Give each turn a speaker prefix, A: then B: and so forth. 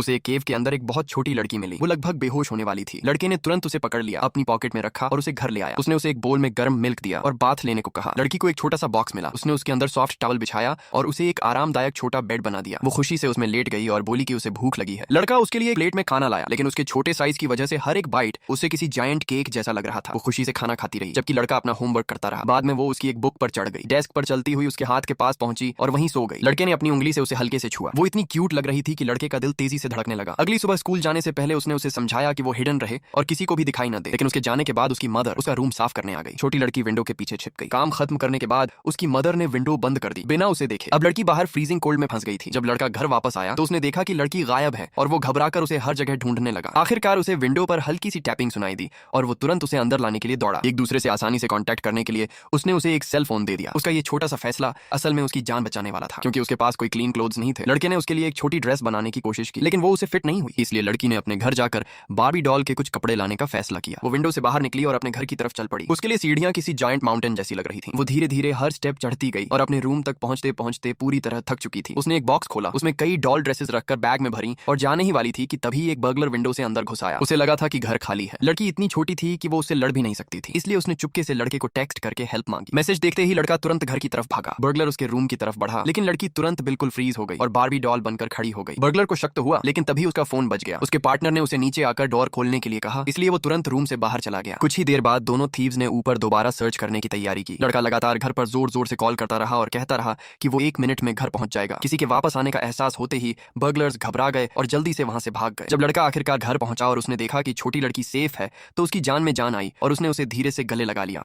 A: उसे एक केव के अंदर एक बहुत छोटी लड़की मिली। वो लगभग बेहोश होने वाली थी। लड़के ने तुरंत उसे पकड़ लिया, अपनी पॉकेट में रखा और उसे घर ले आया। उसने उसे एक बोल में गर्म मिल्क दिया और बाथ लेने को कहा। लड़की को एक छोटा सा बॉक्स मिला। उसने उसके अंदर सॉफ्ट टॉवल बिछाया और उसे एक आरामदायक छोटा बेड बना दिया। वो खुशी से उसमें लेट गई और बोली कि उसे भूख लगी है। लड़का उसके लिए एक प्लेट में खाना लाया, लेकिन उसके छोटे साइज की वजह से हर एक बाइट उसे किसी जायंट केक जैसा लग रहा था। वो खुशी से खाना खाती रही जबकि लड़का अपना होमवर्क करता रहा। बाद में वो उसकी एक बुक पर चढ़ गई, डेस्क पर चलती हुई उसके हाथ के पास पहुंची और वहीं सो गई। लड़के ने अपनी उंगली से उसे हल्के से छुआ। वो इतनी क्यूट लग रही थी कि लड़के का दिल तेजी से धड़कने लगा। अगली सुबह स्कूल जाने से पहले उसने उसे समझाया कि वो हिडन रहे और किसी को भी दिखाई न दे, लेकिन उसके जाने के बाद उसकी मदर उसका रूम साफ करने आ गई। छोटी लड़की विंडो के पीछे छिप गई। काम खत्म करने के बाद उसकी मदर ने विंडो बंद कर दी बिना उसे देखे। अब लड़की बाहर फ्रीजिंग कोल्ड में फंस गई थी। जब लड़का घर वापस आया तो उसने देखा कि लड़की गायब है और वो घबराकर उसे हर जगह ढूंढने लगा। आखिरकार उसे विंडो पर हल्की सी टैपिंग सुनाई दी और वो तुरंत उसे अंदर लाने के लिए दौड़ा। एक दूसरे से आसानी से कांटेक्ट करने के लिए उसने उसे एक सेल फोन दे दिया। उसका ये छोटा सा फैसला असल में उसकी जान बचाने वाला था, क्योंकि उसके पास कोई क्लीन क्लोथ्स नहीं थे। लड़के ने उसके लिए एक छोटी ड्रेस बनाने की कोशिश की, लेकिन वो उसे फिट नहीं हुई। इसलिए लड़की ने अपने घर जाकर बार्बी डॉल के कुछ कपड़े लाने का फैसला किया। वो विंडो से बाहर निकली और अपने घर की तरफ चल पड़ी। उसके लिए सीढ़ियां किसी जायंट माउंटेन जैसी लग रही थी। वो धीरे धीरे हर स्टेप चढ़ती गई और अपने रूम तक पहुंचते पहुंचते पूरी तरह थक चुकी थी। उसने एक बॉक्स खोला, उसमें कई डॉल ड्रेसेस रखकर बैग में भरी और जाने ही वाली थी कि तभी एक बर्गलर विंडो से अंदर घुस आया। उसे लगा था कि घर खाली है। लड़की इतनी छोटी थी कि वो उससे लड़ भी नहीं सकती थी, इसलिए उसने चुपके से लड़के को टेक्स्ट करके हेल्प मांगी। मैसेज देखते ही लड़का तुरंत घर की तरफ भागा। बर्गलर उसके रूम की तरफ बढ़ा, लेकिन लड़की तुरंत बिल्कुल फ्रीज हो गई और बार्बी डॉल बनकर खड़ी हो गई। बर्गलर को शक तो हुआ, लेकिन तभी उसका फोन बज गया। उसके पार्टनर ने उसे नीचे आकर डोर खोलने के लिए कहा, इसलिए वो तुरंत रूम से बाहर चला गया। कुछ ही देर बाद दोनों थीव्स ने ऊपर दोबारा सर्च करने की तैयारी की। लड़का लगातार घर पर जोर जोर से कॉल करता रहा और कहता रहा कि वो 1 मिनट में घर पहुंच जाएगा। किसी के वापस आने का एहसास होते ही बर्गलर्स घबरा गए और जल्दी से वहां से भाग गए। जब लड़का आखिरकार घर पहुंचा और उसने देखा कि छोटी लड़की सेफ है तो उसकी जान में जान आई और उसने उसे धीरे से गले लगा लिया।